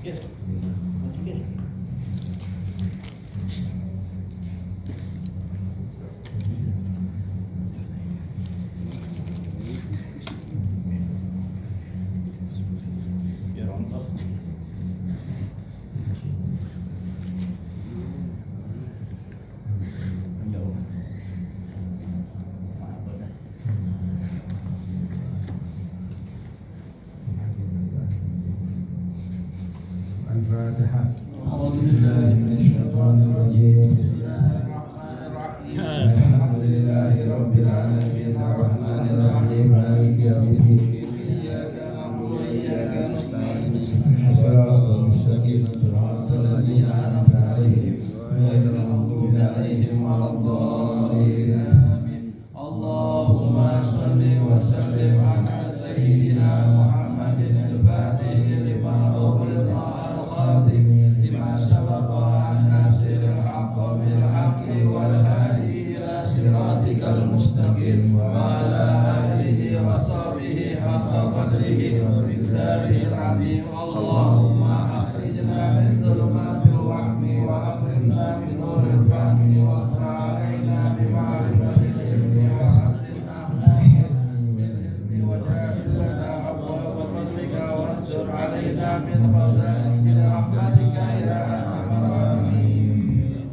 Al-Fatihah. A'udzubillahi minasyaitonir rajim. Alhamdulillahi rabbil alamin arrahmanir rahim maliki yaumiddin. Iyyaka na'budu wa iyyaka nasta'in. Shiratal mustaqim shiratal ladzina an'amta 'alaihim ghairil maghdubi 'alaihim waladdallin. Amin. Allahumma shalli wa sallim ala sayyidina Muhammadin al-Fatih lima ughliqa al-khatim lima sabaqa an-nasiril haqqi bil haqqi wal hadi ila siratikal mustaqim wa ala alihi wa sahbihi haqqa qadrihi wa miqdarihil 'azim. Allahumma akhrijna min dhulumatil wahmi wa akhrijna min nuril fahmi wa ta'alaina bi ma'rifatil ilmi wa hasil akhlaqi wa ja'al lana abwaaba fadlika wansur 'alaina min khazaini rahmatika ya arhamar rahimin.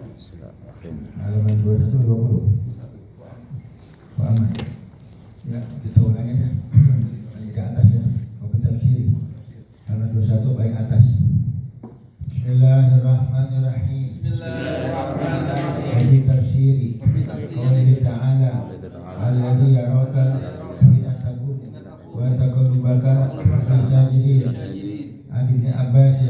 Halaman 21-20. Pak Ahmad. Ya, kita ulangi ya. Lagi ke atas ya. Kopi tafsir. Halaman 21 paling atas. Bismillahirrahmanirrahim. Bismillahirrahmanirrahim. Kopi tafsir. Qaulihi ta'ala. Alladzi yaraka hina taqum wa taqallubaka fi sajidin. An Ibnu Abbas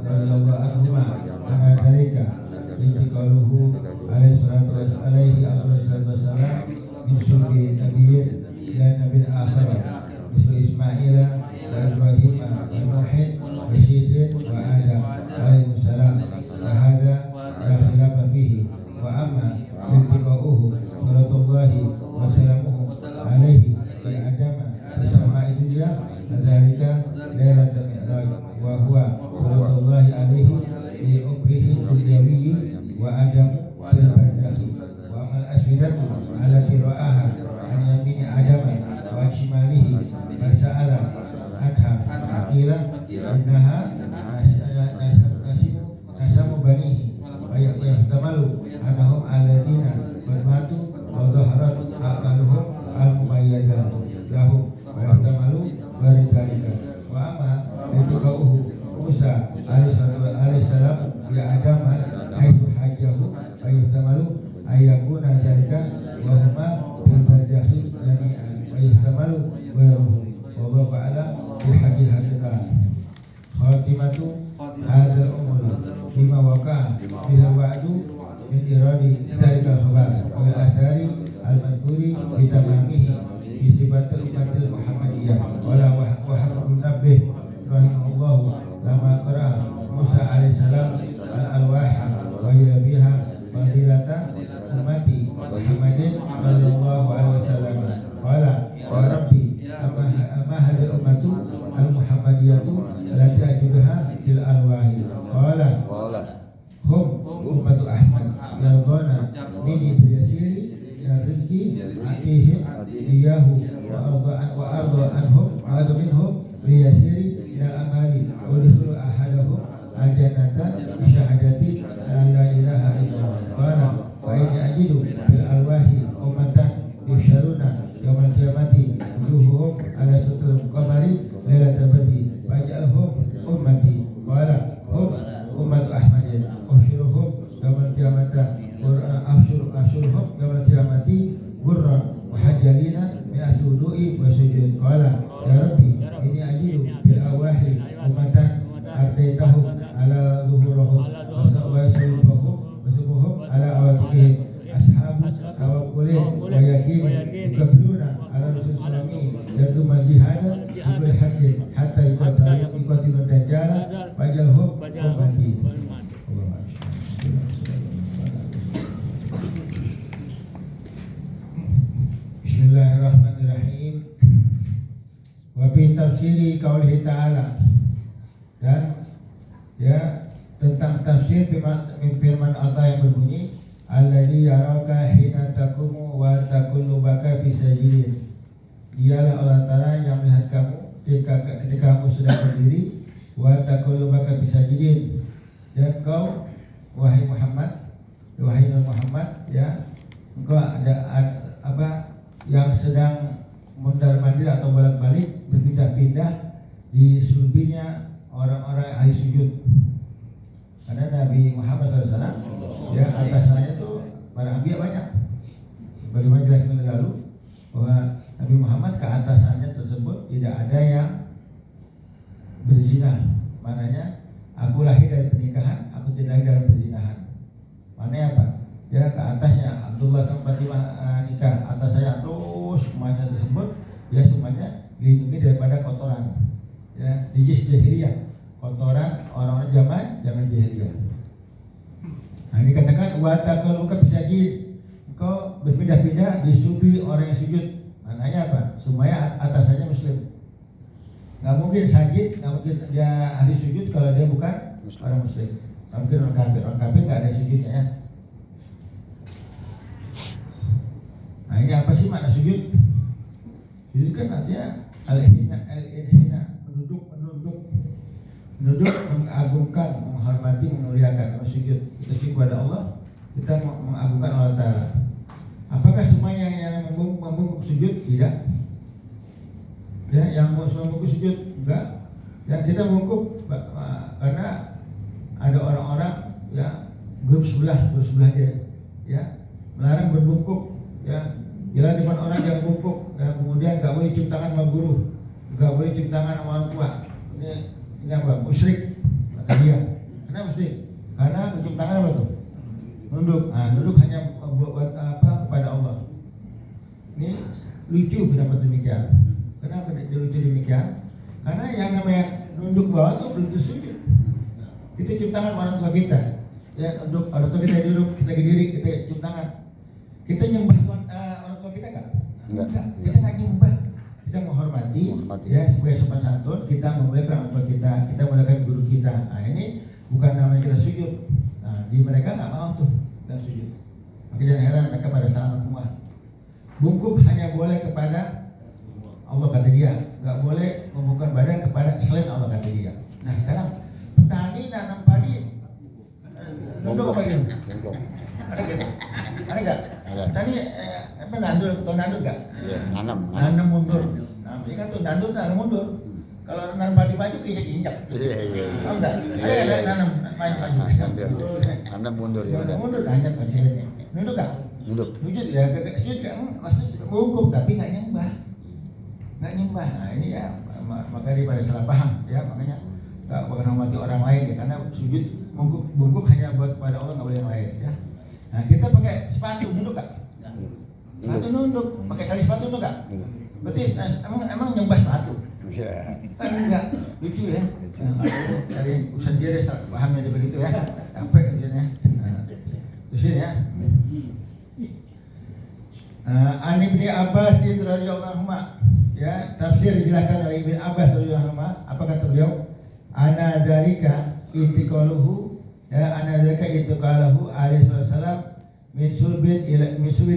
radhiyallahu anhuma anna dzalika intiqaluhu alaihi salatu wassalam min sulbi nabiyyin ila nabiyyin akhar mislu Ismail wa Ibrahim wa Nuh wa Syith wa Adam alaihi salam wa hadha la khilafa fihi wa amma intiqaluhu salatullahi wa salamuhu alaihi wa adama sama'i dunya dzalika lailatul mi'raj wa huwa salatullahi alaihi fi umrihi dunyawiyyi wa adamu fil barzakhi wa amal aswidatu allati ra'aha an yamini adama wa shimalihi fasa'ala anha aqila innaha nasamu banihi wa yahtamalu annahum alladhina qad matu wa dhaharat aqaluhum al-mumayyazah lahum wa yahtamalu baridalika wa amma liqauhu Musa alaihi salam bi adama haitsu hajjahu wa yahtamalu ayyakuna dzalika wa huma fil barzakhi jami'an wa yahtamalu ghairuhu wallahu a'lam bi haqiqatiha. Khatimatu hadzal umur bima waqa'a biha wa'du min iradi dzalikal khabar wal asari al-madhkuri bi tamamihi bi sifatil umatil muhammadiyah wala wa nabbih rahimahullah lama qara'a Musa alaihissalam al-alwaha wa biha fadilata ummati Muhammadin sallallahu alaihi wasallam qala wa rabbi amma hadhihi ummatu al-muhammadiyatu allati ajuduha fil alwahi qala hum ummatu Ahmad yarduna mini biyasiri dan rizki atihim iyahu wa arda anhum wa adu minhum biyasiri ila amali wa dkhulu ahadahum al-jannata bi syahadati la ilaha illallah qala wa inni ajidu fil alwahi ummatan yusharuna yawmal qiyamati wujuhuhum ala sutul qamari lailatul badri faj'alhum ummati qala hum ummatu Ahmadin ushuruhum yawmal qiyamati ashuruhum yawmal qiyamati gurran muhajjalina min asudui wa sujud qala ya rabbi inni ajidu fil awahi ummatan ardaitahum ala zuhurahum wa subuhum ala awatikihim ashabu tawakulin wa yakin yukabluna ala rasul salami yadumal jihada yubul hadir hatta yuqatilu dajjala fajalhum ummati. Bismillahirrahmanirrahim. Wa fi tafsiri qaulihi ta'ala, dan ya tentang tafsir firman Allah yang berbunyi alladzi yaraka hina taqumu wa taqallubaka fi sajidin. Dialah Allah Ta'ala yang melihat kamu ketika kamu sedang berdiri wa taqallubaka fi sajidin, dan kau wahai Muhammad, wahai Muhammad, ya engkau ada apa yang sedang mondar-mandir atau bolak-balik berpindah-pindah di sulbinya orang-orang ahli sujud. Karena Nabi Muhammad SAW ya atasannya tuh para anbiya banyak. Bagaimana jelas yang lalu bahwa Nabi Muhammad ke atasannya tersebut tidak ada yang berzina. Maknanya aku lahir dari pernikahan, aku tidak lahir dari perzinahan. Maknanya apa? Ya ke atasnya Abdullah sama Fatimah nikah, atas saya terus semuanya tersebut ya semuanya dilindungi daripada kotoran. Ya, dijis jahiliyah, kotoran orang-orang zaman jahiliyah. Nah ini katakan wataqaluka bisajid, engkau berpindah-pindah di subi orang yang sujud. Maknanya apa? Semuanya atasannya muslim. Nggak mungkin sajid, nggak mungkin dia ahli sujud kalau dia bukan orang muslim. Nggak mungkin orang kafir. Orang kafir nggak ada sujudnya ya. Nah ini apa sih makna sujud? Sujud kan artinya al-inhina, menunduk, mengagungkan, menghormati, memuliakan. Kalau sujud kita sujud kepada Allah, kita mengagungkan Allah Ta'ala. Apakah semua yang membungkuk sujud? Tidak. Ya, yang membungkuk sujud enggak. Ya kita membungkuk karena ada orang-orang ya grup sebelah dia ya melarang berbungkuk, ya jalan depan orang yang bungkuk, ya kemudian nggak boleh cium tangan sama guru, nggak boleh cium tangan sama orang tua. Ini apa? Musyrik kata dia. Kenapa musyrik? Karena cium tangan apa tuh? Nunduk. Nah, nunduk hanya buat apa? Kepada Allah. Ini lucu pendapat demikian. Kenapa dia lucu demikian? Karena yang namanya nunduk bawah tuh belum sujud. Kita cium tangan sama orang tua kita. Ya, nunduk orang tua kita duduk, kita berdiri, kita cium tangan. Kita nyembah Tuhan, orang tua kita enggak? Enggak. Kita enggak nyembah. Kita menghormati. Ya sebagai sopan santun kita memuliakan orang tua kita memuliakan guru kita. Nah ini bukan namanya kita sujud. Nah di mereka nggak mau tuh dan sujud. Maka jangan heran mereka pada saat semua. Bungkuk hanya boleh kepada Allah kata dia, nggak boleh membungkukkan badan kepada selain Allah kata dia. Nah sekarang petani nanam padi nunduk apa gitu? Ada nggak? Tadi apa nandur nggak? Iya, nanam mundur. Nah, mesti kan tuh nandur mundur. Kalau nanam padi maju injak. Iya. Oh enggak? Ada nanam maju. Nanam mundur ya. Mundur hanya kecil. Nunduk nggak? Nunduk. Sujud ya, sujud kan maksud bungkuk tapi nggak nyembah. Nah ini ya maka daripada salah paham ya, makanya nggak menghormati orang lain ya, karena sujud bungkuk hanya buat kepada Allah, nggak boleh yang lain ya. Nah kita pakai sepatu nunduk nggak? Sepatu nunduk, pakai tali sepatu nunduk nggak? Berarti emang nyembah sepatu? Iya. Kan enggak, lucu ya. Dari usaha dia pahamnya dia begitu ya, sampai kerjanya. Terus ini ya. An Ibnu Abbas radhiyallahu anhu, ya tafsir dijelaskan oleh Ibnu Abbas radhiyallahu anhu. Apa kata beliau? Ana dzalika itiqaluhu, ya ana dzalika itiqaluhu alaihi wasallam min sulbin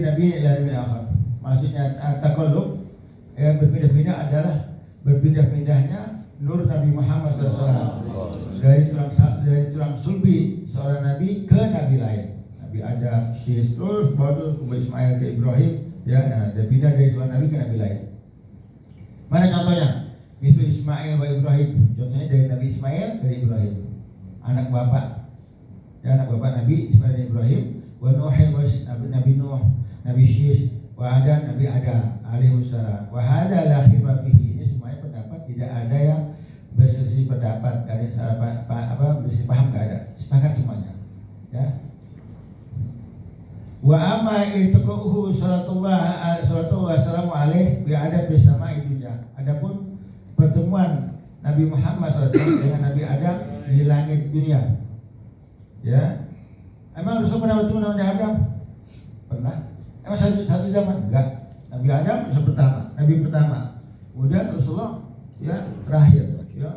nabi ila nabi akhar. Maksudnya taqallub ya berpindah-pindah adalah berpindah-pindahnya nur Nabi Muhammad SAW dari tulang sulbi seorang nabi ke nabi lain. Nabi Adam, Syis, terus baru ke Ismail ke Ibrahim, ya, dan pindah dari seorang nabi ke nabi lain. Mana contohnya? Misal Ismail wa Ibrahim. Contohnya dari Nabi Ismail dari Ibrahim, anak bapak, ya anak bapak Nabi Ismail dan Ibrahim. Wa Nuhin wa Nabi Nuh, Nabi Syis, wa Adam, Nabi Adam alaihissalam. Wa hada la khilaf fihi. Ini semuanya pendapat, tidak ada yang berselisih pendapat, ada salah berselisih paham, enggak ada. Sepakat semuanya. Ya. Wa amma iltaqahu sallallahu wasallam alaihi bi adab bersama dunia. Adapun pertemuan Nabi Muhammad SAW dengan Nabi Adam di langit dunia. Ya. Emang Rasul pernah bertemu dengan Nabi Adam? Pernah. Emang satu zaman? Enggak. Nabi Adam Nabi pertama. Kemudian Rasulullah ya terakhir. Ya.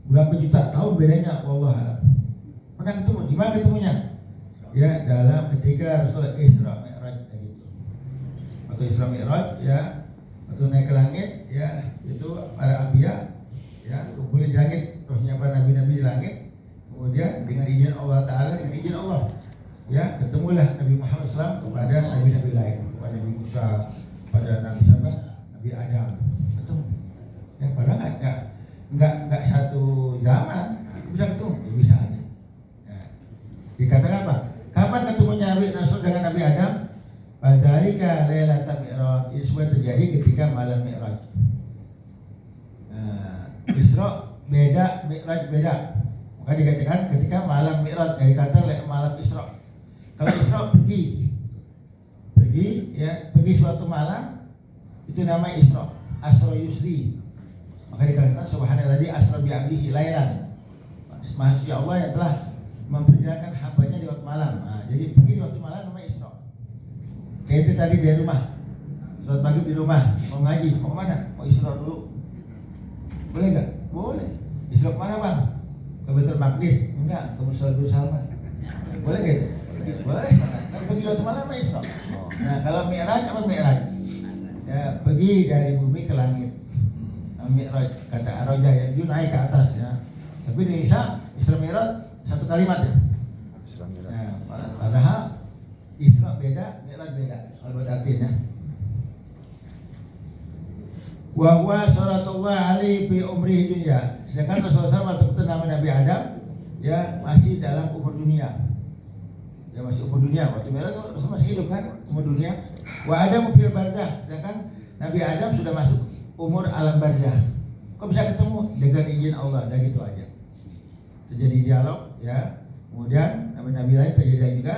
Berapa juta tahun bedanya Allah. Pernah ketemu? Di mana ketemunya? Ya dalam ketika Rasulullah Isra Mi'raj gitu. Atau Isra Mi'raj ya, atau naik ke langit ya, itu para anbiya ya kumpulin di langit, rohnya para nabi-nabi di langit. Kemudian dengan izin Allah Ta'ala, dengan izin Allah ya, ketemulah Nabi Muhammad SAW kepada nabi-nabi lain, kepada Nabi Musa, pada Nabi siapa? Nabi Adam. Ketemu. Ya padahal enggak satu zaman bisa ketemu, ya, bisa aja. Ya. Dikatakan apa? Kapan ketemunya Nabi Rasul dengan Nabi Adam? Fadzalika lailatul Mi'raj. Ini semua terjadi ketika malam Mi'raj. Isra beda, Mi'raj beda. Maka dikatakan ketika malam Mi'raj, dari kata malam Isra. Kalau Isra pergi ya, pergi suatu malam, itu nama Isra, Asra Yusri. Maka dikatakan subhanalladzi asra bi 'abdihi lailan. Maksudnya Allah yang telah memperjalanan hambanya di waktu malam. Nah, jadi pergi di waktu malam namanya Isra. Kayak itu tadi dari rumah, sholat maghrib di rumah, mau ngaji, mau kemana? Mau Isra dulu. Boleh nggak? Boleh. Isra kemana bang? Ke Baitul Maqdis? Enggak, ke Musala Salma. Boleh gitu? Boleh. Kan pergi di waktu malam namanya Isra. Nah kalau Mi'raj apa Mi'raj? Ya pergi dari bumi ke langit. Mi'raj kata Ar-Raja ya, dia naik ke atas ya. Tapi di Indonesia Isra Mi'raj satu kalimat ya. Isra Mi'raj. Nah, padahal Isra beda, Mi'raj beda. Kalau buat artinya. Wa huwa sallallahu alaihi fi umrihi dunya. Sedangkan Rasulullah SAW waktu ketemu Nabi Adam ya masih dalam umur dunia. Ya masih umur dunia. Waktu Mi'raj Rasul masih hidup kan, umur dunia. Wa Adam fil barzah. Sedangkan Nabi Adam sudah masuk umur alam barzah. Kok bisa ketemu? Dengan izin Allah, dan gitu aja. Terjadi dialog ya. Kemudian nabi-nabi lain terjadi juga.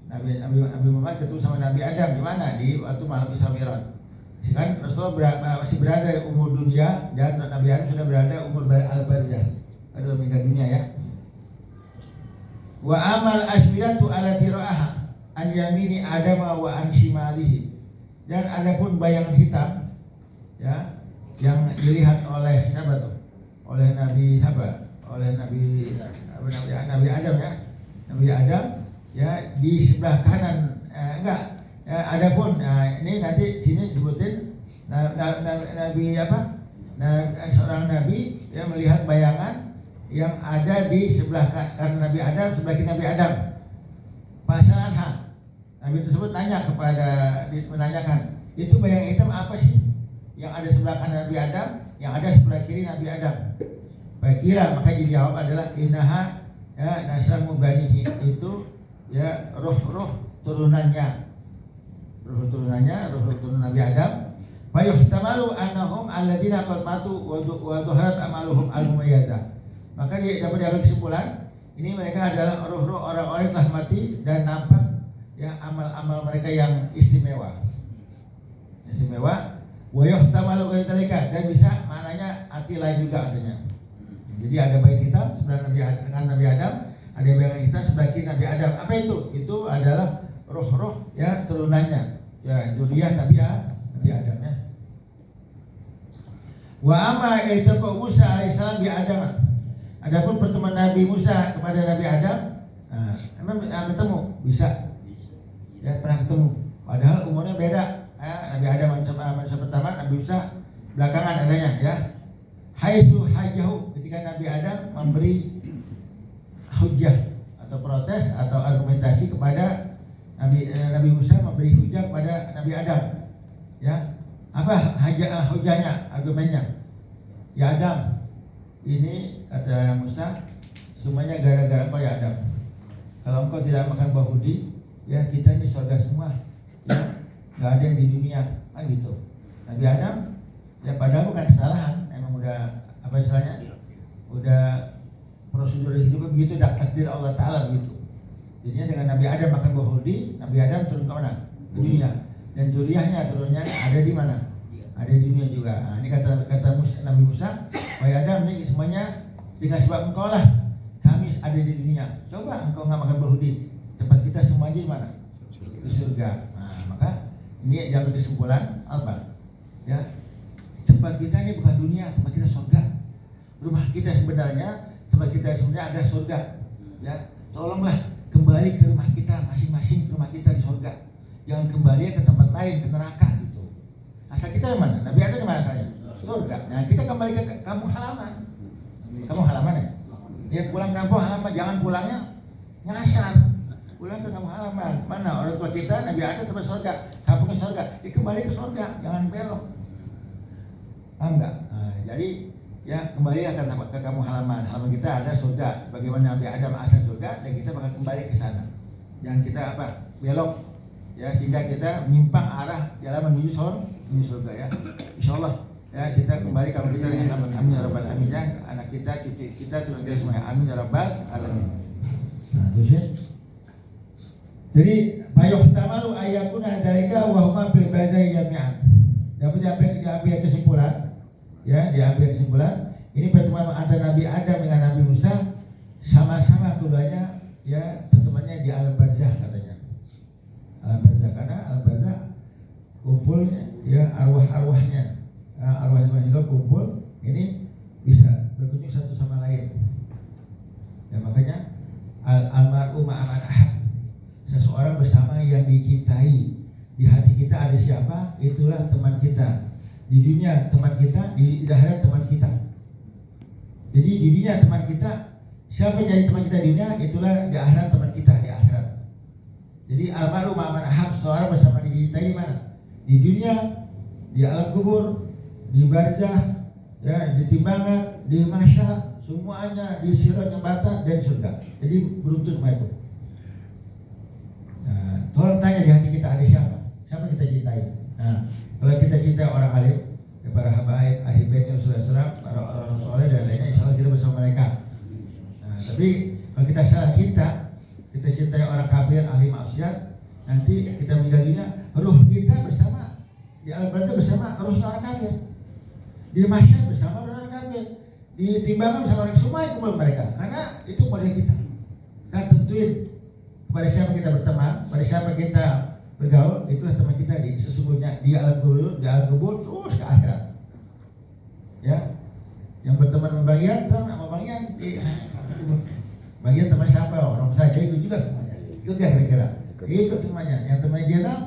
Nabi Muhammad ketemu sama Nabi Adam di mana? Di waktu malam Isra Mi'raj. Kan Rasulullah masih berada di umur dunia dan Nabi Adam sudah berada umur alam barzah. Ada meninggal dunia ya. Wa amal aswidatu allati ra'aha an yamini Adam wa an shimalihi. Dan adapun bayangan hitam ya yang dilihat oleh siapa tuh? Oleh Nabi siapa? Oleh Nabi Adam ya. Nabi Adam ya di sebelah kanan enggak. Adapun ini nanti sini sebutin Nabi apa? Seorang nabi yang melihat bayangan yang ada di sebelah kanan Nabi Adam, sebelah kiri Nabi Adam. Pasaran H. Nabi tersebut menanyakan, itu bayangan hitam apa sih? Yang ada sebelah kanan Nabi Adam, yang ada sebelah kiri Nabi Adam. Baiklah, maka dijawab adalah innaha ya nasamu banihi, itu ya roh-roh turunannya. Roh turunan Nabi Adam. Fayuhtamalu annahum alladziina qad matu wa dhaharat amaluhum al-mumayyazah. Maka dia dapat diambil kesimpulan, ini mereka adalah roh-roh orang-orang yang telah mati dan nampak ya amal-amal mereka yang istimewa. Wa yuhtamalu dzalika, dan bisa maknanya arti lain juga artinya. Jadi ada bayangan hitam sebelah Nabi Adam, ada bayangan hitam sebelah kiri Nabi Adam. Apa itu? Itu adalah roh-roh ya turunannya. Ya, zuriyah Nabi Adam ya. Wa amma iltaqu Musa alaihissalam bi Adam. Adapun pertemuan Nabi Musa kepada Nabi Adam, emang ketemu bisa. Ya, pernah ketemu. Padahal umurnya beda. Nabi Adam manusia pertama, Nabi Musa belakangan adanya ya. Haitsu hajahu, ketika Nabi Adam memberi hujjah atau protes atau argumentasi kepada Nabi Musa, memberi hujah kepada Nabi Adam. Ya. Apa hujahnya, argumennya? Ya Adam, ini kata Musa, semuanya gara-gara engkau ya Adam. Kalau engkau tidak makan buah hudi, ya kita ini surga semua. Ya, enggak ada yang di dunia, kan gitu. Nabi Adam ya padahal bukan kesalahan, emang udah apa istilahnya? Udah prosedur hidupnya begitu, takdir Allah Ta'ala begitu. Jadinya dengan Nabi Adam makan buah hudi, Nabi Adam turun ke mana? Ke dunia. Dan zuriyahnya turunnya ada di mana? Ada di dunia juga. Nah, ini kata Nabi Musa, wahai Adam, ini semuanya dengan sebab engkau lah kami ada di dunia. Coba engkau nggak makan buah hudi, tempat kita semua di mana? Di surga. Nah, maka ini diambil kesimpulan apa? Ya, tempat kita ini bukan dunia, tempat kita surga. Rumah kita sebenarnya, tempat kita sebenarnya ada surga. Ya. tolonglah kembali ke rumah kita masing-masing, ke rumah kita di surga. Jangan kembali ke tempat lain, ke neraka gitu. Asal kita di mana? Nabi Adam di mana asalnya? Surga. Nah, kita kembali ke kampung halaman. Kampung halaman ya? Ya pulang kampung halaman, jangan pulangnya nyasar. Pulang ke kampung halaman. Mana orang tua kita, Nabi Adam tempat surga, kampung ke surga. Ya kembali ke surga, jangan belok. Paham nggak? Nah, jadi ya kembali ke kampung halaman. Halaman kita ada surga. Bagaimana Nabi Adam asal surga, dan kita bakal kembali ke sana. Jangan kita belok. Ya, sehingga kita menyimpang arah jalan menuju surga ya. Insyaallah ya kita kembali kamu kita dengan selamat, amin ya rabbal alamin. Ya, anak kita, cucu kita, turun kita semuanya, amin ya rabbal alamin. Nah, terus ya. Jadi fayuhtamalu ayyakuna dzalika wa huma bil badai jami'an. Dapat diambil kesimpulan ya, diambil kesimpulan ini pertemuan antara Nabi Adam dengan Nabi Musa sama-sama keduanya ya pertemuannya di alam barzakh katanya. Alam barzakh, karena alam barzakh kumpulnya ya arwah-arwahnya, arwah-arwah juga kumpul, ini bisa berkunjung satu sama lain. Ya makanya almarhum ma'aman ahab, seseorang bersama yang dicintai. Di hati kita ada siapa, itulah teman kita. Di dunia teman kita, di akhirat teman kita. Jadi di dunia teman kita, siapa yang jadi teman kita di dunia, itulah di akhirat teman kita di akhirat. Jadi almarhum ma'aman ahab, seorang bersama dicintai di mana? Di dunia, di alam kubur, di barzah, ya, di timbangan, di mahsyar, semuanya di sirat jembatan dan surga. Jadi beruntung itu. Nah, tolong tanya di hati kita ada siapa? Siapa kita cintai? Nah, kalau kita cintai orang alim, ya para habaib, ahli bait Rasulullah, para orang soleh dan lainnya, insyaallah kita bersama mereka. Nah, tapi kalau kita salah cinta, kita cintai orang kafir, ahli maksiat, nanti kita meninggal dunia, ruh kita bersama di alam barzah bersama ruhnya orang kafir, di mahsyar bersama orang kafir, di timbangan bersama orang, semua itu kumpul mereka, karena itu model kita. Kita tentuin pada siapa kita berteman, pada siapa kita bergaul, itulah teman kita sesungguhnya di alam kubur terus ke akhirat. Ya, yang berteman sama bagian, sama bagian, bagian teman siapa? Orang saja ikut juga semuanya, ikut ya kira-kira, ikut semuanya. Yang teman jenderal,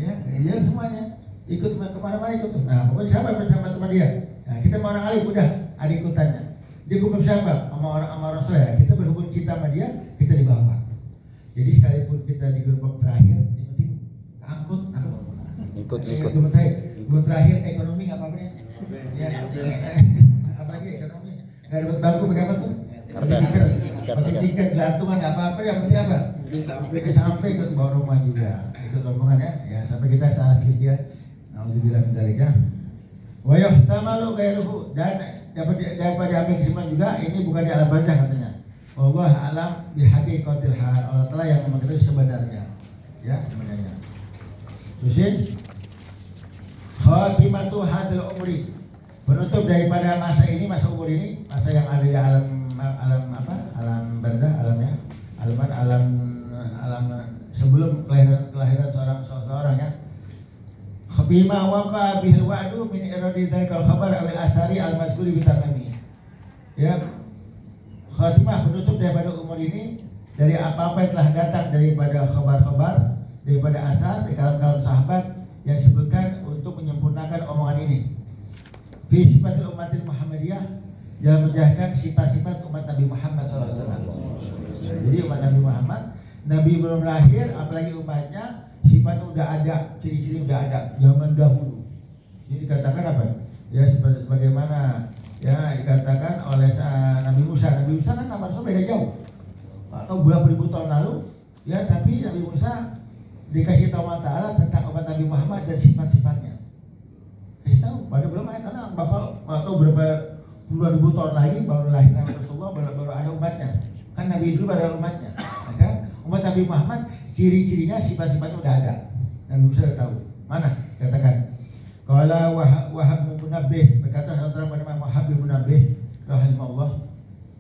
ya jenderal semuanya, ikut kemana-mana ikut. Nah, pokoknya siapa bersama teman dia. Nah, kita mau orang alim udah ada ikutannya. Dia kumpul siapa? Sama orang soleh. Kita berhubung cinta sama dia, kita dibawa. Jadi sekalipun kita di gerbang terakhir, yang penting angkut. Gerbang terakhir ekonomi nggak apa-apa ya. Apalagi ekonomi nggak dapat bangku berapa tuh? Pakai tiket gelantungan nggak apa-apa, yang penting apa? Sampai ke bawah rumah juga. Ikut rombongan ya. Ya sampai kita salah fikir. Alhamdulillah menjalika. Wa yuhtamalu ghairuhu, dan dapat diambil kesimpulan juga ini bukan di alam barzakh katanya. Allah alam bihaqiqatil hal, Allah Ta'ala yang mengetahui sebenarnya. Ya, sebenarnya. Terusin khatimatu hadil umri, penutup daripada masa ini, masa umur ini, masa yang ada di alam barzakh, alam sebelum kelahiran seorang ya. Bima waqa bihil wa'du min iradi dzalikal khabar awil asari al-mazkuri bitamami. Ya, khatimah penutup daripada umur ini dari apa-apa yang telah datang daripada khabar-khabar, daripada asar dari kalam-kalam sahabat yang disebutkan untuk menyempurnakan omongan ini. Fi sifatil umatil Muhammadiyah, dalam menjelaskan sifat-sifat umat Nabi Muhammad SAW. Jadi umat Nabi Muhammad, Nabi belum lahir, apalagi umatnya sifatnya udah ada, ciri-ciri udah ada zaman dahulu. Ini dikatakan apa? Ya sebagaimana ya dikatakan oleh Nabi Musa. Nabi Musa kan nama Rasul beda jauh, atau berapa ribu tahun lalu ya, tapi Nabi Musa dikasih tahu Allah Ta'ala tentang umat Nabi Muhammad dan sifat-sifatnya. Kasih tahu, pada belum lahir, karena bakal atau berapa puluhan ribu tahun lagi baru lahir Nabi Rasulullah, baru ada umatnya. Kan Nabi dulu baru ada umatnya. Maka umat Nabi Muhammad ciri-cirinya, sifat-sifatnya udah ada. Nabi Musa udah tahu. Mana? Katakan. Qala Wahab bin Munabbih, berkata saudara bernama Wahab bin Munabbih rahimahullah,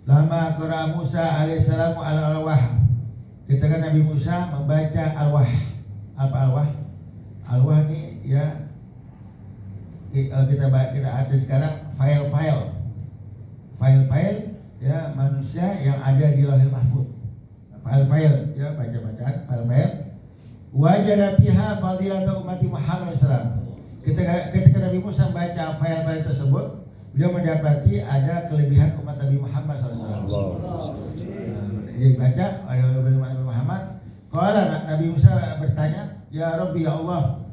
lama qara Musa alaihissalam al-wah. Ketika Nabi Musa membaca al-wah. Apa al-wah? Al-wah ini ya kita ada sekarang file-file ya manusia yang ada di Lauhul Mahfuz. file ya, baca-bacaan file. Wajada fiha fadilata ummati Muhammad SAW. Ketika Nabi Musa membaca file tersebut, beliau mendapati ada kelebihan umat Nabi Muhammad SAW. Dia baca oleh Nabi Muhammad. Qala Nabi Musa bertanya, ya Rabbi ya Allah,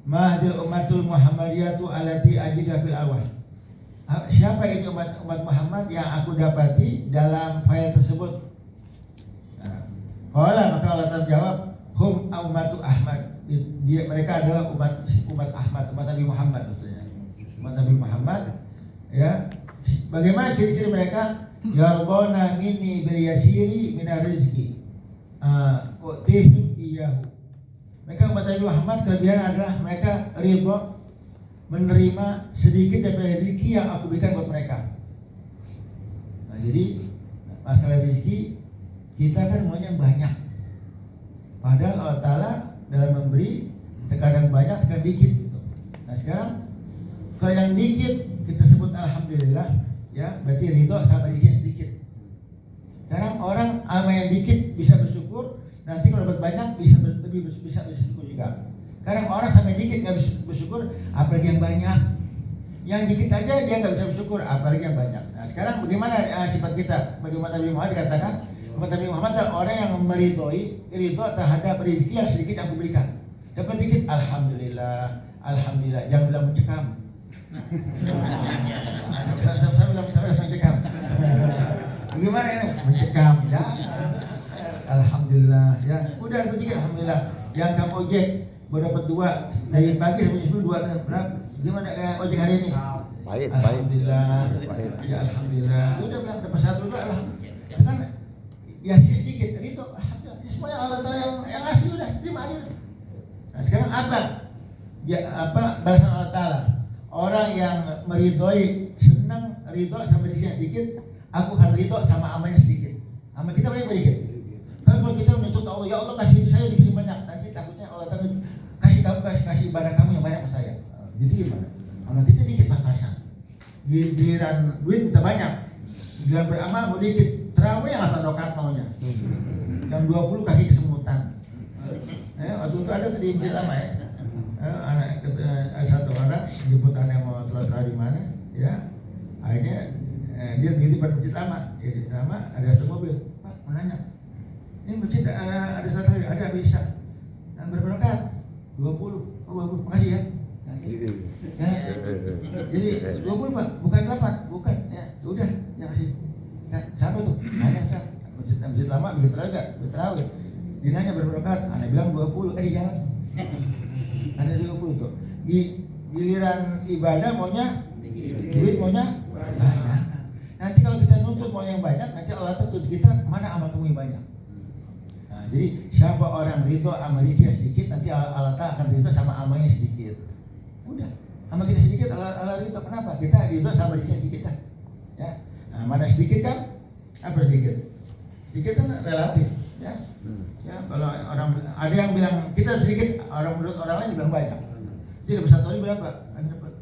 mahdil ummatul Muhammadiyatu allati ajidah fil awah. Siapa ini umat Muhammad yang aku dapati dalam file tersebut? Qala maka Allah terjawab, hum ummatu Ahmad. Mereka adalah umat Ahmad, umat Nabi Muhammad maksudnya. Umat Nabi Muhammad ya. Bagaimana ciri-ciri mereka? Yarbona minni bil yasiri minar rizqi. Utihim iyahu. Mereka umat Nabi Muhammad kelebihan adalah mereka ridho menerima sedikit dari rezeki yang aku berikan buat mereka. Nah, jadi masalah rezeki kita kan maunya banyak. Padahal Allah Ta'ala dalam memberi terkadang banyak, terkadang dikit gitu. Nah sekarang kalau yang dikit kita sebut alhamdulillah ya, berarti ridho sama rezeki yang sedikit. Sekarang orang sama yang dikit bisa bersyukur, nanti kalau dapat banyak bisa bersyukur juga. Sekarang orang sama yang dikit nggak bisa bersyukur, apalagi yang banyak. Yang dikit aja dia nggak bisa bersyukur, apalagi yang banyak. Nah sekarang bagaimana sifat kita? Bagaimana Nabi Muhammad dikatakan, umat Nabi Muhammad adalah orang yang meridhoi ridho terhadap rezeki yang sedikit yang aku berikan. Dapat dikit, alhamdulillah, alhamdulillah. Jangan bilang mencekam. Saya bilang mencekam. Bagaimana ini? Mencekam, ya. Alhamdulillah, ya. Udah dapat dikit, alhamdulillah. Yang kamu ojek baru dapat 2 dari pagi sampai 10 2 berapa? Gimana ojek hari ini? Baik. Alhamdulillah. Ya alhamdulillah. Udah bilang dapat 1 2 alhamdulillah. Kan ya sedikit itu alhamdulillah. Semuanya Allah Taala yang ngasih udah terima aja. Nah, sekarang apa? Ya balasan Allah Taala? Orang yang meridhoi, senang ridho sama rezeki yang sedikit, aku akan ridho sama amalnya sedikit. Amal kita banyak sedikit. Kalau kita menuntut Allah, ya Allah kasih saya rezeki banyak, nanti takutnya Allah Taala kasih ibadah kamu yang banyak ke saya. Gitu gimana? Amal kita dikit pas-pasan. Giliran duit minta banyak. Giliran beramal mau dikit. Terawih yang 8 rakaat maunya. Yang 20 kaki kesemutan. Waktu itu ada tadi masjid lama ya. Ada satu orang jemput anak mau sholat tarawih di mana, ya. Akhirnya dia di depan masjid lama. Ya di lama ada satu mobil. Pak mau nanya, ini masjid ada sholat tarawih, ada bisa. Yang berapa rakaat? 20. Oh 20, makasih ya. Nah, gitu. Ya. Jadi 20 Pak, bukan 8, bukan. Ya, udah, ya kasih. Nah, siapa tuh? Nanya saya, masjid lama bikin terawih. Dia nanya berapa rakaat? Anak bilang 20, di jalan. Ada 20 tuh. Giliran ibadah maunya duit maunya banyak. Nanti kalau kita nuntut mau yang banyak, nanti Allah tuntut kita mana amal kamu yang banyak. Nah, jadi siapa orang ridho amal rezeki yang sedikit, nanti Allah Ta'ala akan ridho sama amalnya sedikit. Udah, amal kita sedikit Allah ridho. Kenapa? Kita ridho sama rezeki yang sedikit kan? Ya. Nah, mana sedikit kan? Apa sedikit? Sedikit kan relatif, ya. Ya, kalau orang ada yang bilang kita sedikit, orang menurut orang lain bilang banyak. Jadi dapat 1 hari berapa? Ada dapat.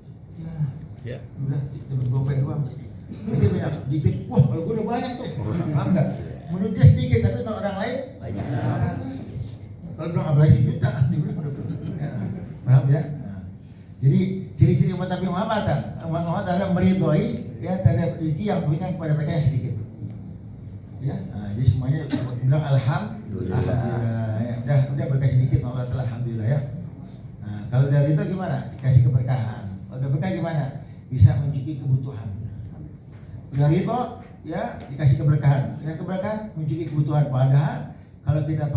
Ya. Udah dapat gopay doang. Jadi banyak dikit. Wah, kalau gue udah banyak tuh. Paham enggak? Menurut dia sedikit, tapi untuk orang lain banyak. Kalau bilang apalagi juta, ya. Paham ya? Nah. Jadi ciri-ciri umat Nabi Muhammad, umat Muhammad adalah meridhoi ya terhadap rezeki yang berikan kepada mereka yang sedikit. Ya, nah, jadi semuanya bilang alhamdulillah. Ya, udah berkah sedikit, Allah telah alhamdulillah ya. Nah, kalau dari itu gimana? Kasih keberkahan. Kalau udah berkah gimana? Bisa mencukupi kebutuhan. Dari itu ya dikasih keberkahan. Dengan keberkahan mencukupi kebutuhan. Padahal kalau kita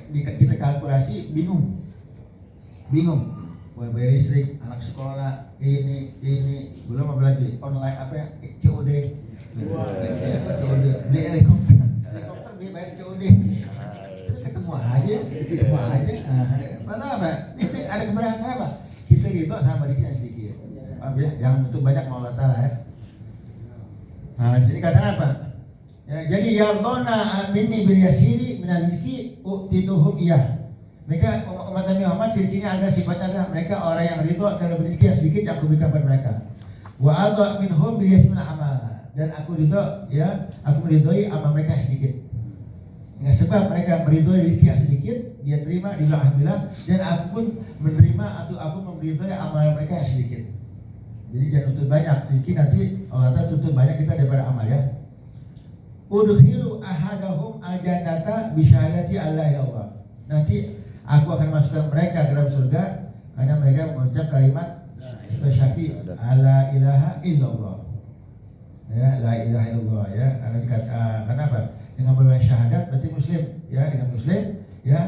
kita kalkulasi bingung. Bayar listrik, anak sekolah, ini belum apa lagi online apa ya COD. COD beli helikopter dia bayar COD. Ketemu aja. Mana apa? Ini ada keberkahan apa? Kita gitu sama rezeki yang sedikit. Paham ya? Jangan untuk banyak mau Allah Ta'ala ya. Nah, di sini katakan apa? Ya, jadi yardona minni bil yasiri minal rizki uktituhum iyah. Mereka umat Nabi Muhammad ciri-cirinya adalah sifatnya adalah mereka orang yang ridho terhadap rezeki yang sedikit yang aku berikan kepada mereka. Wa adha minhum bil yasmina amal. Dan aku ridho ya, aku meridhoi amal mereka sedikit. Dengan sebab mereka meridhoi rezeki yang sedikit, dia terima, dia bilang alhamdulillah, dan aku pun menerima atau aku meridhoi amal mereka yang sedikit. Jadi jangan tuntut banyak, rezeki nanti Allah Ta'ala tuntut banyak kita daripada amal ya. Udkhilu ahadahum al-jannata bisyahadati alla ilaha illallah. Nanti aku akan masukkan mereka ke dalam surga karena mereka mengucap kalimat syahadat alla ilaha illallah. Ya, la ilaha illallah ya. Karena kenapa? Dengan berbagai syahadat berarti muslim ya, dengan muslim ya,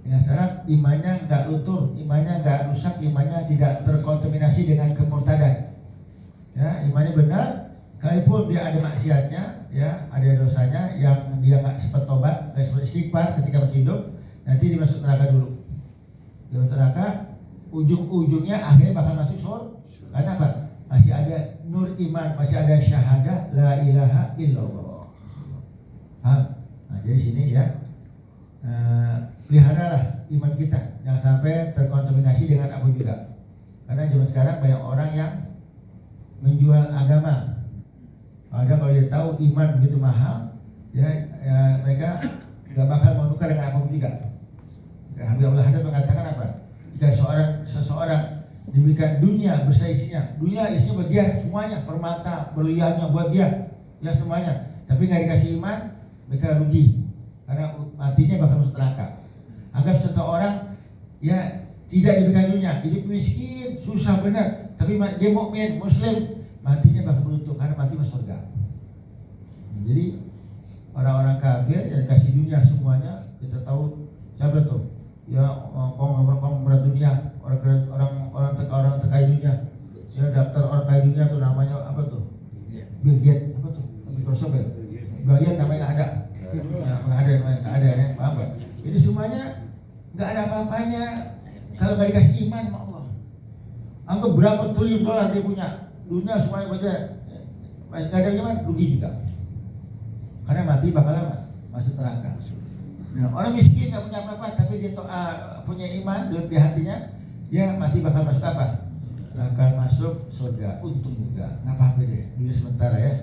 dengan syarat imannya enggak luntur, imannya enggak rusak, imannya tidak terkontaminasi dengan kemurtadan. Ya, imannya benar, sekalipun dia ada maksiatnya, ya, ada dosanya yang dia nggak sempat tobat, nggak sempat istighfar ketika masih hidup, nanti dia masuk neraka dulu. Dia masuk neraka, ujung-ujungnya akhirnya bakal masuk surga. Karena apa? Masih ada nur iman, masih ada syahadah la ilaha illallah. Nah, jadi sini ya, peliharalah iman kita, jangan sampai terkontaminasi dengan apa juga. Karena zaman sekarang banyak orang yang menjual agama. Ada kalau dia tahu iman begitu mahal, ya mereka nggak bakal mau tukar dengan apapun juga. Habib Abdul Haddad mengatakan apa? Jika seseorang diberikan dunia beserta isinya, dunia isinya buat dia semuanya, permata, berliannya buat dia, ya semuanya. Tapi nggak dikasih iman, mereka rugi karena matinya bakal masuk neraka. Anggap seseorang ya tidak diberikan dunia, hidup miskin, susah benar, tapi dia mukmin, muslim, matinya bakal beruntung karena mati masuk surga. Jadi orang-orang kafir yang dikasih dunia semuanya, kita tahu siapa tuh? Ya konglomerat dunia, orang terkaya dunia. Ya daftar orang kaya dunia tuh namanya apa tuh? Bill Gates, apa tuh? Microsoft ya? Bagian namanya nggak ada, nggak ada ya, paham nggak? Jadi semuanya nggak ada apa-apanya kalau nggak dikasih iman sama Allah. Anggap berapa triliun dolar dia punya, dunia semuanya baca, nggak ada iman, rugi juga. Karena mati bakal masuk neraka. Nah, orang miskin nggak punya apa-apa, tapi dia punya iman di hatinya, dia mati bakal masuk apa? Bakal masuk surga, untung juga, nggak apa-apa deh, dunia sementara ya.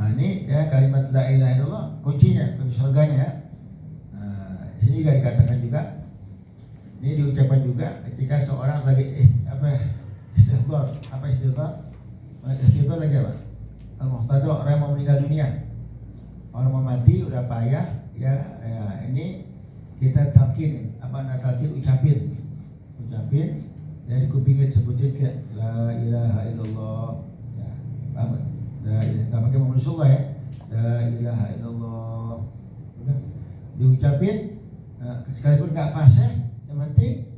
Nah ini ya kalimat la ilaha illallah kuncinya kunci surganya ya. Nah, sini juga dikatakan juga, ini diucapkan juga ketika seorang lagi istighfar, apa istighfar? Istighfar lagi apa? Al-Muhtadar, orang yang mau meninggal dunia, orang mau mati udah payah ya, ini kita talqin, ucapin ya, di kupingnya sebutin kayak la ilaha illallah ya, paham? Nggak pakai Muhammad Rasulullah ya, la ilaha illallah, udah diucapin, sekalipun nggak fasih, yang penting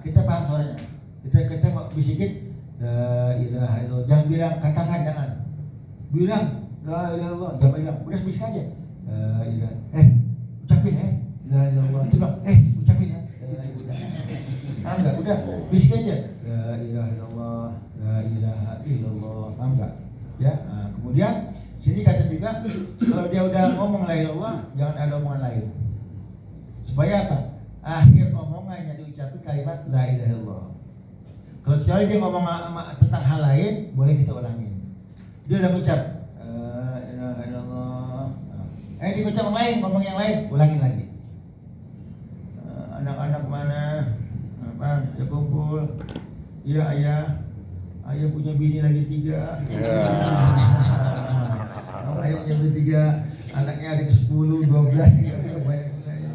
kita paham suaranya, kita mau bisikin la ilaha illallah, jangan bilang katakan, jangan bilang la ilaha illallah, jangan bilang, udah bisik aja la ilaha, ucapin ya la ilaha illallah, itu bilang ucapin ya la ilaha, paham nggak? Udah bisik aja la ilaha illallah, la ilaha illallah, paham nggak? Ya, kemudian sini kata juga kalau dia udah ngomong la ilaha illallah, jangan ada omongan lain. Supaya apa? Akhir omongannya diucapin kalimat la ilaha illallah. Kalau kecuali dia ngomong tentang hal lain, boleh kita ulangin. Dia udah ucap la ilaha illallah, dia ucap yang lain, ngomong yang lain, ulangin lagi. Anak-anak mana? Apa? Ya kumpul. Iya ayah punya bini lagi 3. Ayah punya bini 3, anaknya ada 10, 12,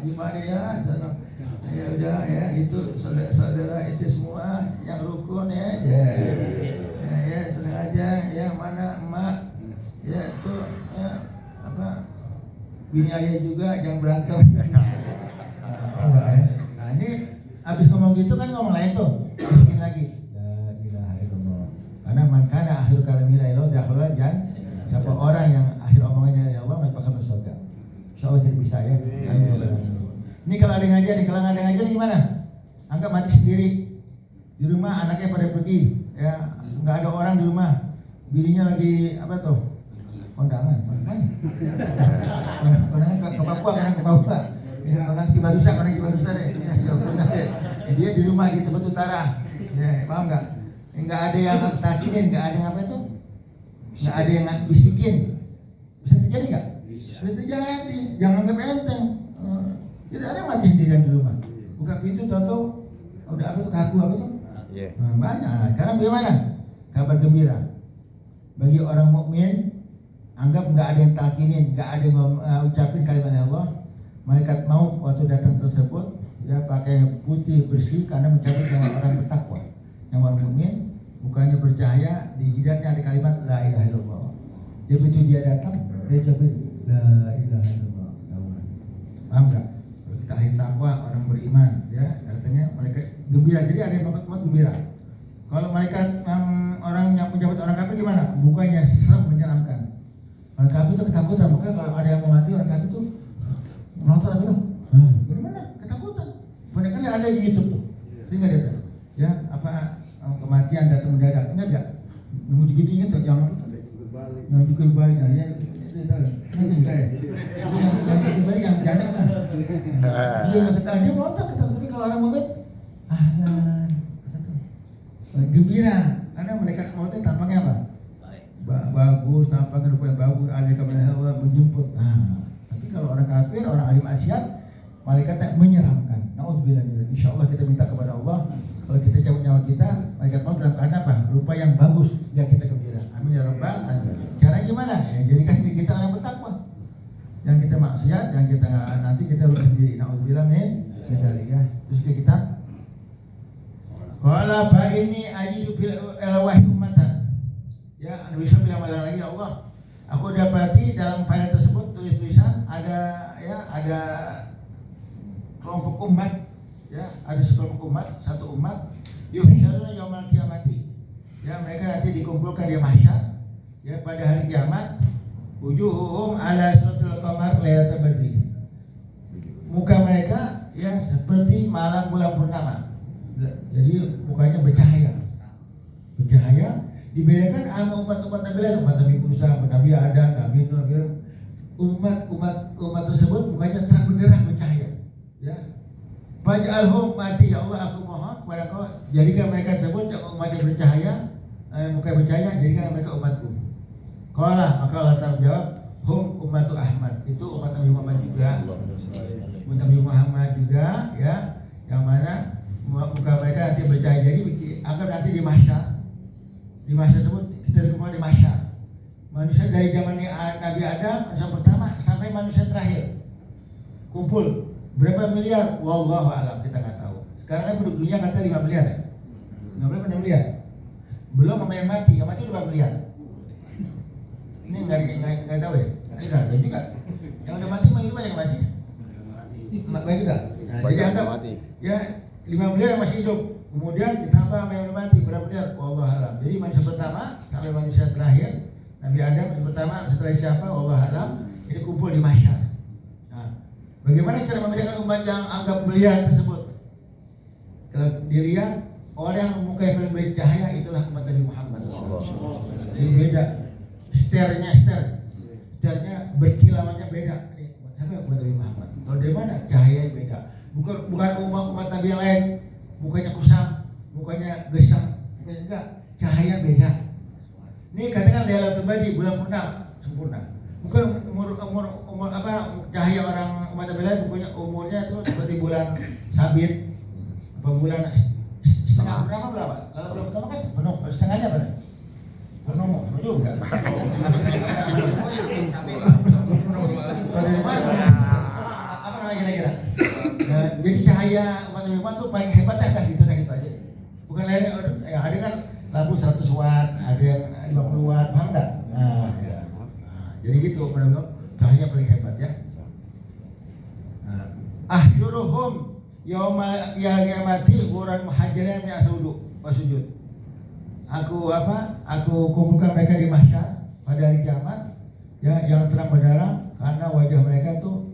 gimana ya? Ya udah ya, itu saudara itu semua yang rukun ya. Ya tenang aja ya, mana emak ya itu ya, apa bini ayah juga jangan berantem. Nah ini habis ngomong gitu kan ngomong lain tuh, bisikin lagi la ilaha illallah. Karena man kana akhir kalami la ilaha illallah jangan siapa orang yang akhir omongannya ya Allah maka bakal masuk surga. Insyaallah jadi bisa ya. Ini kalau ada ngajar, kalau nggak ada ngajar gimana? Anggap mati sendiri di rumah, anaknya pada pergi, ya nggak ada orang di rumah, bininya lagi apa tuh? Kondangan ke Papua, ke Papua. Ya, orang Cibarusa deh. Ya, benar deh. Dia di rumah gitu Tebet Utara. Ya, paham nggak? Nggak ada yang takinin, nggak ada yang apa itu? Nggak ada yang bisikin. Bisa terjadi nggak? Bisa terjadi. Jangan anggap enteng. Tidak ada mati sendirian di rumah. Buka pintu tahu udah apa tuh kaku apa tuh? Iya. Banyak. Karena bagaimana? Kabar gembira bagi orang mukmin. Anggap nggak ada yang talkinin, nggak ada yang ucapin kalimat Allah. Malaikat maut waktu datang tersebut, ya pakai putih bersih karena mencabut nyawa orang bertakwa. Nyawa mukmin, mukanya bercahaya, di jidatnya ada kalimat la ilaha illallah. Jadi begitu dia datang, dia ucapin la ilaha illallah. Paham nggak? Kalau kita ahli takwa, orang beriman, ya katanya malaikat gembira. Jadi ada yang maut gembira. Kalau malaikat orang yang menjemput orang kafir gimana? Mukanya serem menyeramkan. Orang kafir itu ketakutan, makanya kalau ada yang mau mati orang kafir itu nonton apa tuh? Bagaimana? Ketakutan. Banyak kali ada di YouTube tuh. Sehingga dia tahu. Ya, apa kematian datang mendadak? Enggak. Yang gitu ingat tuh, yang juga balik aja. Nanti enggak ya. Yang balik yang janda kan. Dia kata dia nonton ketakutan, tapi kalau orang mukmin ahlan, apa tuh? Gembira. Karena mereka mautnya tampaknya apa? Bagus, tampaknya rupanya bagus, ada kebenaran Allah menjemput. Tapi kalau orang kafir, orang ahli maksiat, malaikatnya menyeramkan. Nauzubillah min. Insyaallah kita minta kepada Allah, kalau kita cabut nyawa kita, malaikat maut dalam keadaan apa? Rupa yang bagus, biar kita gembira. Amin ya rabbal alamin. Cara gimana? Ya jadikan kita orang bertakwa. Yang kita maksiat, yang kita nanti kita rugi sendiri. Nauzubillah min dzalik ya. Terus kita qala fa inni ajidu fil wahyi ummatan. Ya, Nabi Isa bilang lagi, ya Allah, aku dapati dalam file tersebut tulis-tulisan ada kelompok umat, ya, ada sekelompok umat, satu umat, yuhsyaruna yaumal qiyamati. Ya, mereka nanti dikumpulkan di mahsyar, ya, pada hari kiamat, wujuhuhum ala suratil qamar lailatul badri. Muka mereka ya seperti malam bulan purnama. Jadi mukanya bercahaya. Dibedakan sama umat-umat Nabi lain, umat Nabi Musa, Nabi Adam, Nabi Nuh, umat tersebut mukanya terang benderang bercahaya. Ya, faj'alhum mati ya Allah, aku mohon kepada Kau jadikan mereka tersebut yang umatnya bercahaya, muka bercahaya, jadikan mereka umatku. Qala, maka Allah Ta'ala jawab, hum ummatu Ahmad, itu umat Nabi Muhammad juga. Umat Nabi Muhammad juga, ya, yang mana muka mereka nanti bercahaya. Jadi agar nanti di mahsyar tersebut kita dikumpulkan di mahsyar. Manusia dari zaman Nabi Adam manusia pertama sampai manusia terakhir kumpul berapa miliar? Wallahu a'lam, kita nggak tahu. Sekarang kan penduduk dunia kata 5 miliar ya? 5 miliar. Belum sama yang mati udah berapa miliar? Ini nggak tahu ya? Nggak tahu juga. Yang udah mati malah banyak masih? Banyak juga. Nah, jadi anggap ya 5 miliar yang masih hidup. Kemudian ditambah sama yang udah mati berapa miliar? Wallahu a'lam. Jadi manusia pertama sampai manusia terakhir, Nabi Adam manusia pertama, setelah siapa? Wallahu a'lam. Ini kumpul di mahsyar. Nah, bagaimana cara membedakan umat yang anggap miliar tersebut? Kalau dilihat orang yang mukanya paling bercahaya itulah umat Nabi Muhammad. Jadi beda. Sternya berkilauannya beda. Siapa umat Nabi Muhammad? Kalau dari mana? Cahaya beda. Bukan umat Nabi yang lain. Mukanya kusam, mukanya gesam, mukanya enggak, cahaya beda. Ini katakan Lailatul Badri bulan purnama sempurna. Bukan umur apa cahaya orang umat Nabi lain, umurnya itu seperti bulan sabit, apa bulan setengah purnama berapa? Kalau bulan purnama kan penuh, setengahnya berapa? Penuh juga. Apa namanya kira-kira? Jadi cahaya umat Nabi Muhammad itu paling hebat dah gitu aja. Bukan lain ya, ada kan lampu 100 watt, ada yang 50 watt, paham enggak? Nah, ya. Jadi gitu menurut cahaya paling hebat ya. Ahsyuruhum yaumal qiyamati ghurran muhajirin wasujud. Aku kumpulkan mereka di mahsyar pada hari kiamat ya, yang terang benderang karena wajah mereka tuh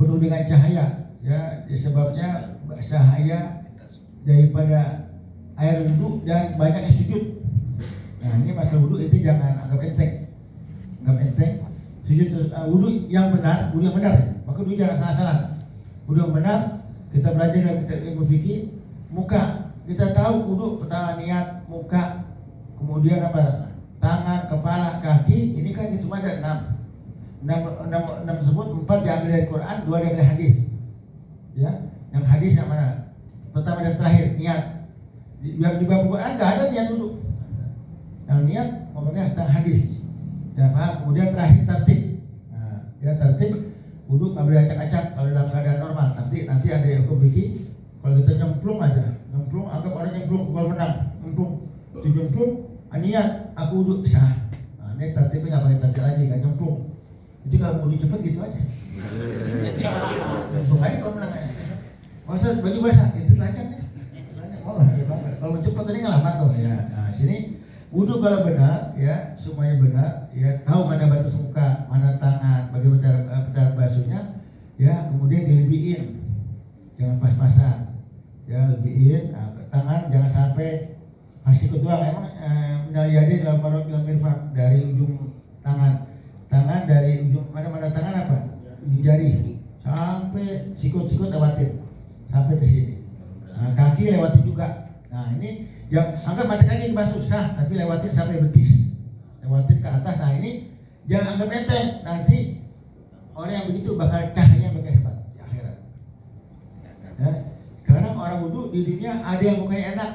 penuh dengan cahaya. Ya, sebabnya cahaya daripada air wudhu dan banyaknya sujud. Nah, ini masalah wudhu itu jangan anggap enteng. Sujud wudhu yang benar, maka wudhu jangan salah-salah. Wudhu yang benar, kita belajar dalam kitab ilmu fikih, muka. Kita tahu wudhu pertama niat, muka, kemudian apa? Tangan, kepala, kaki, ini kan cuma ada 6. enam tersebut 4 diambil dari Quran, 2 diambil dari hadis. Ya, yang hadis yang mana? Pertama dan terakhir niat. Di bab Quran nggak ada niat wudhu. Yang niat ngomongnya tentang hadis. Ya paham. Kemudian terakhir tertib. Nah, ya tertib wudhu nggak boleh acak-acak kalau dalam keadaan normal. Nanti ada yang hukum fikih. Kalau kita nyemplung aja, anggap orang nyemplung gol menang, nyemplung, niat aku wudhu sah. Nah, ini tertibnya nggak pakai tertib lagi, nggak nyemplung. Jadi kalau wudhu cepet gitu aja. Nyemplung aja kalau menang aja. Maksud baju basah itu lancar ya. Kalau cepat tadi nggak lama tuh ya. Nah, sini wudhu kalau benar ya, semuanya benar ya, tahu mana batas muka, mana tangan, bagaimana cara basuhnya ya, kemudian dilebihin, jangan pas-pasan ya, lebihin. Nah, tangan jangan sampai pasti doang. Emang menaliadi dalam mirfak dari ujung tangan dari ujung mana tangan apa, ujung jari sampai sikut lewatin sampai ke sini. Nah, kaki lewatin juga. Nah, ini yang anggap mata kaki dibasuh sah, tapi lewatin sampai betis, lewatin ke atas. Nah, ini jangan anggap enteng. Nanti orang yang begitu bakal cahaya bakal hebat di akhirat. Ya, sekarang orang wudhu di dunia ada yang mukanya enak,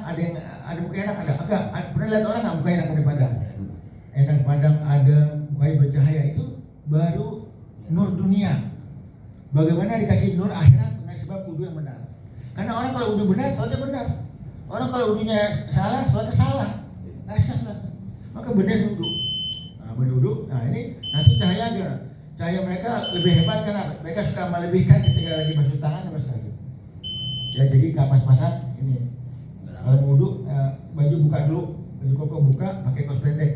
ada mukanya enak, ada agak. Pernah lihat orang nggak mukanya enak dipandang? Enak pandang, ada mukanya bercahaya, itu baru nur dunia. Bagaimana dikasih nur akhirat dengan sebab wudhu yang benar. Karena orang kalau wudhu benar, sholatnya benar. Orang kalau wudhunya salah, sholatnya salah. Nggak sah sholatnya. Maka benar wudhu. Nah, benar wudhu. Nah, ini nanti cahaya mereka lebih hebat karena mereka suka melebihkan ketika lagi basuh tangan dan basuh kaki. Ya, jadi nggak pas-pasan ini. Kalau wudhu, baju buka dulu, baju koko buka, pakai kaos pendek.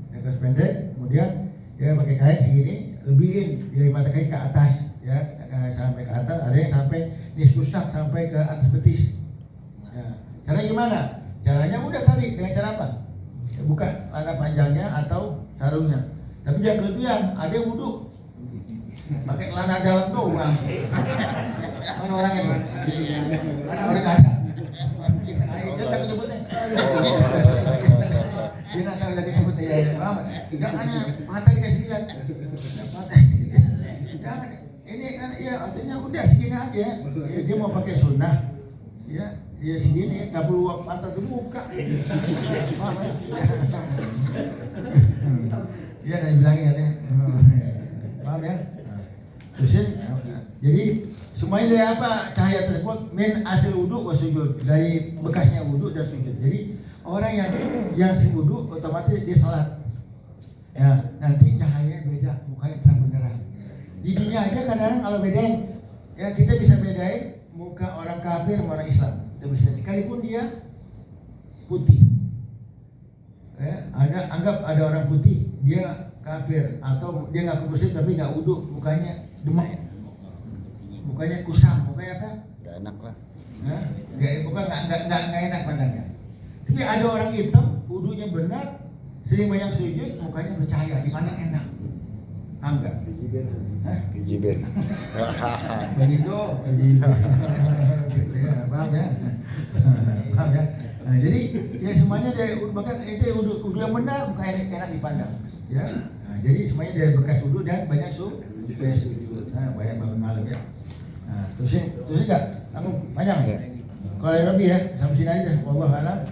Ya, kaos pendek, kemudian ya pakai kain segini, lebihin dari mata kaki ke atas. Ya, sampai ke atas, ada yang sampai nisfusak sampai ke atas betis. Ya, caranya gimana? Caranya udah tadi, dengan cara apa? Ya, buka celana panjangnya atau sarungnya. Tapi jangan kelebihan, ada yang wudhu pakai celana dalam doang. Mana orangnya? Mana orang ada? Dia tak nyebutnya. Dia nak tahu lagi nyebutnya ya. Jangan mata dikasih lihat. Jangan. Ini kan ya artinya udah segini aja ya, dia mau pakai sunnah ya, dia segini nggak perlu mata dibuka. Iya, dan dibilangin ya, paham ya. Terus jadi semuanya dari apa cahaya tersebut? Min hasil wudhu wa sujud, dari bekasnya wudhu dan sujud. Jadi orang yang wudhu otomatis dia salat ya, nanti cahaya beda, mukanya terang benderang. Di dunia aja kadang-kadang kalau bedain ya, kita bisa bedain muka orang kafir sama orang Islam. Kita bisa, sekalipun dia putih ya, anggap ada orang putih dia kafir atau dia nggak muslim tapi nggak wudhu, mukanya demak, mukanya kusam, mukanya apa? Gak enak lah. Ya, bukan nggak enak pandangnya. Tapi ada orang hitam wudhunya benar, sering banyak sujud, mukanya bercahaya, di mana enak? Enggak. Kijiben. Begitu. Paham ya? Paham ya? Nah, jadi ya semuanya dari maka itu wudhu yang benar, bukan enak dipandang. Ya. Nah, jadi semuanya dari bekas wudhu dan banyak sujud. Nah, banyak bangun malam ya. Nah, terusin enggak? Aku panjang ya. Kalau lebih ya, sampai sini aja. Wallahu a'lam.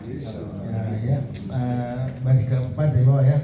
Ya, bagi keempat dari bawah ya.